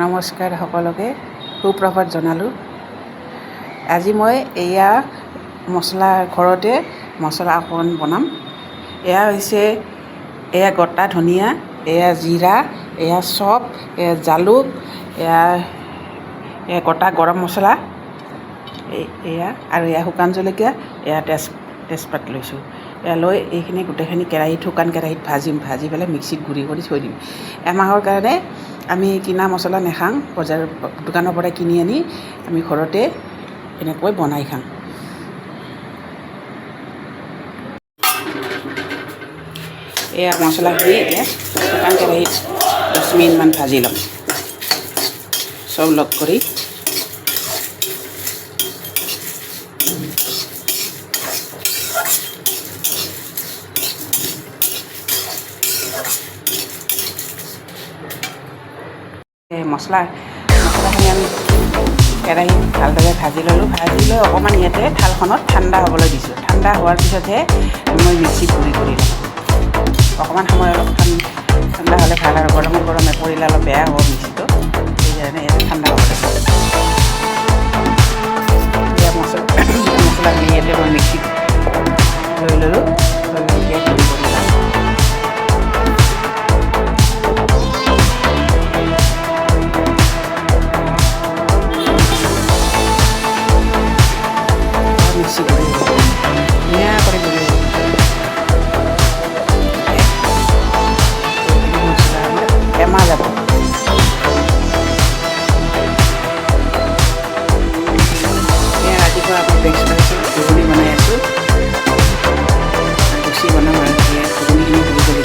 নমস্কাৰ সকলোকে সুপ্ৰভাত জনালোঁ। আজি মই এয়া ঘৰতে মছলা অকণমান বনাম। এয়া হৈছে গোটা ধনিয়া, এয়া জিৰা, এয়া চপ, এয়া জালুক, এয়া গোটা গৰম মছলা, এয়া আৰু এয়া শুকান জলকীয়া, এয়া তেজপাত লৈছোঁ। এয়া লৈ এইখিনি গোটেইখিনি শুকান কেৰাহীত ভাজি পেলাই মিক্সিত গুড়ি কৰি থৈ দিম। এমাহৰ কাৰণে আমি কিনা মছলা নাখাওঁ, দোকানৰ পৰা কিনি আনি আমি ঘৰতে এনেকৈ বনাই খাওঁ। এয়া মছলাখিনি এতিয়া শুকান কেৰাহীত 10 মিনিটমান ভাজি ল'ম, চব লগ কৰি। মছলাখিনি আমি কেৰাহীত ভালদৰে ভাজি ল'লোঁ। ভাজি লৈ অকণমান ইয়াতে থালখনত ঠাণ্ডা হ'বলৈ দিছোঁ। ঠাণ্ডা হোৱাৰ পিছতহে মই মিক্সিত গুড়ি কৰি ল'ম। অকণমান সময় অলপ ঠাণ্ডা হ'লে ভাল আৰু গৰমে পৰিলে অলপ বেয়া হ'ব মিক্সিটো, সেইকাৰণে ইয়াতে ঠাণ্ডা হ'ব লাগিব। এতিয়া মছলাখিনি ইয়াতে মই মিক্সিত লৈ ল'লোঁ। এতিয়া গুড়ি কৰি ল'ম। মিক্সি কৰি ধুনীয়া কৰি গুড়ি এমাহ যাব। ৰাতিপুৱা আকৌ ব্ৰেকফাষ্ট ঘুগুনি বনাই আছোঁ। লুচি বনাম আৰু ঘুগুনিখিনি ঘুগুনি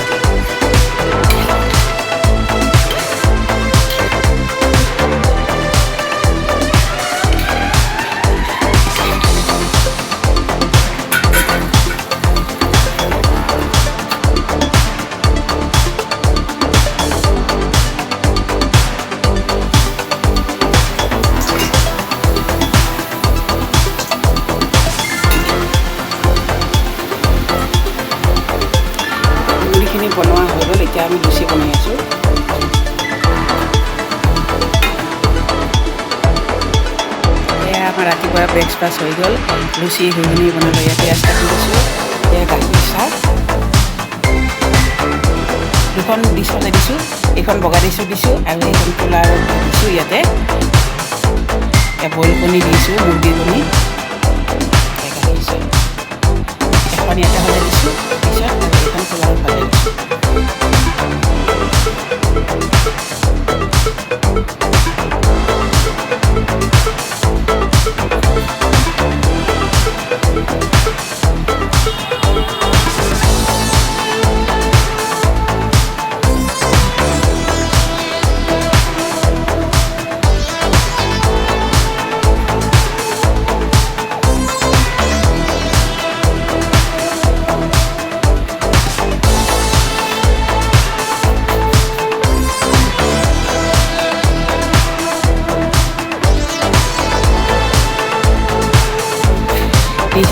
বনোৱা হৈ গ'ল। এতিয়া আমি লুচি বনাই আছোঁ। এয়া আমাৰ ৰাতিপুৱা ব্ৰেকফাষ্ট হৈ গ'ল। লুচি ঘুগুনি বনালোঁ। ইয়াত পিঁয়াজ কাটি দিছোঁ। এয়া গাখীৰ চাহ দুখন ডিছতে দিছোঁ। এইখন বগা ডিছো দিছোঁ আৰু এইখন ক'লা দিছোঁ। ইয়াতে বইল কণী দিছোঁ, মুৰ্গীৰ কণী, গাখীৰ চাহ এখন ইয়াতে হ'লে দিছোঁ। পিছত এইখন ক'লাৰ ভালে দিছোঁ।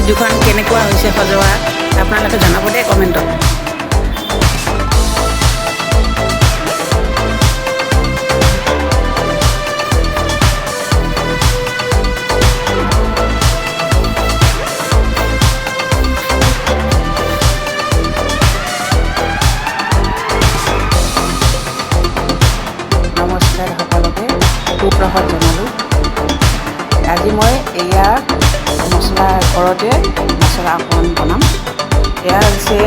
দুখন কেনেকুৱা হৈছে সজোৱা আপোনালোকে জনাব দেই কমেণ্টত। নমস্কাৰ সকলোকে সুপ্ৰভাত জনালোঁ। আজি মই এয়া ঘৰতে মছলা অকণমান বনাম। এয়া হৈছে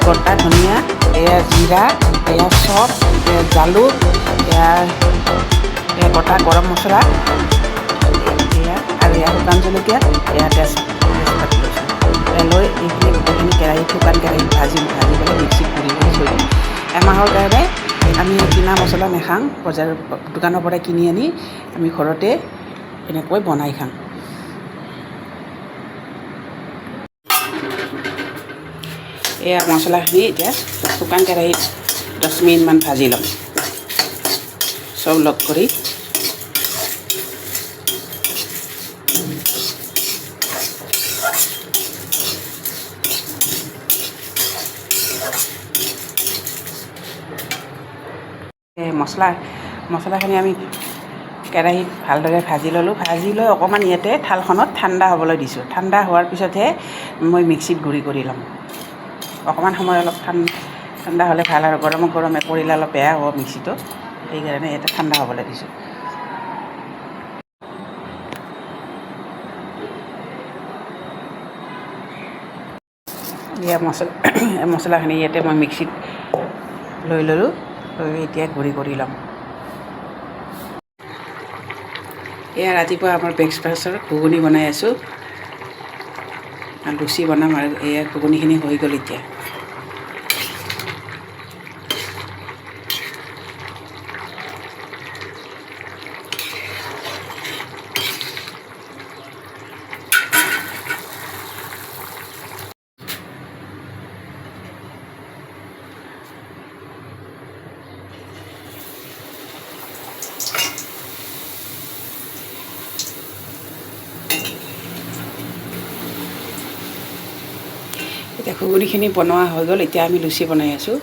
গোটা ধনিয়া, এয়া জিৰা, এয়া চপ, এয়া জালুক, এয়া গোটা গৰম মছলা, আৰু এয়া শুকান জলকীয়া, এয়া তেজপাত লৈছোঁ। এয়া লৈ এইখিনি গোটেইখিনি শুকান কেৰাহীত ভাজি পেলাই মিক্সিত গুড়ি কৰি থৈ দিম। এমাহৰ কাৰণে আমি কিনা মছলা নাখাওঁ, দোকানৰ পৰা কিনি আনি আমি ঘৰতে এনেকৈ বনাই খাওঁ। এয়া মছলাখিনি এতিয়া শুকান কেৰাহীত 10 মিনিটমান ভাজি ল'ম, চব লগ কৰি। মছলাখিনি আমি কেৰাহীত ভালদৰে ভাজি ল'লোঁ। ভাজি লৈ অকণমান ইয়াতে থালখনত ঠাণ্ডা হ'বলৈ দিছোঁ। ঠাণ্ডা হোৱাৰ পিছতহে মই মিক্সিত গুড়ি কৰি ল'ম। অকণমান সময় অলপ ঠাণ্ডা হ'লে ভাল আৰু গৰমে গৰমে কৰিলে অলপ বেয়া হ'ব মিক্সিটো, সেইকাৰণে ইয়াতে ঠাণ্ডা হ'বলৈ দিছোঁ। দিয়া মছলাখিনি ইয়াতে মই মিক্সিত লৈ ল'লোঁ, লৈ এতিয়া গুড়ি কৰি ল'ম। এয়া ৰাতিপুৱা আমাৰ ব্ৰেকফাষ্টৰ ঘুগুনি বনাই আছোঁ, লুচি বনাম আৰু এয়া ঘুগুনিখিনি হৈ গ'ল এতিয়া। এতিয়া ঘুগুনিখিনি বনোৱা হৈ গ'ল, এতিয়া আমি লুচি বনাই আছোঁ।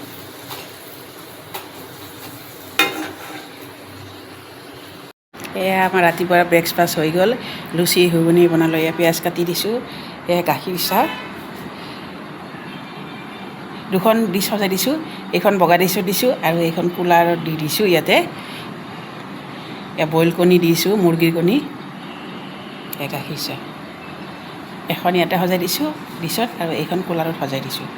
এয়া আমাৰ ৰাতিপুৱাৰ ব্ৰেকফাষ্ট হৈ গ'ল, লুচি ঘুগুনি বনালোঁ। এয়া পিঁয়াজ কাটি দিছোঁ, এয়া গাখীৰ চাহ, দুখন ডিছ সজাই দিছোঁ, এইখন বগা ডিছত দিছোঁ আৰু এইখন কুলাৰত দি দিছোঁ। ইয়াতে বইল কণী দিছোঁ, মুৰ্গীৰ কণী, গাখীৰ চাহ এখন ইয়াতে সজাই দিছোঁ ডিছত আৰু এইখন কুলাৰত সজাই দিছোঁ।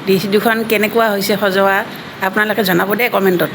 ডিছ দুখন কেনেকুৱা হৈছে সজোৱা আপোনালোকে জনাব দেই কমেণ্টত।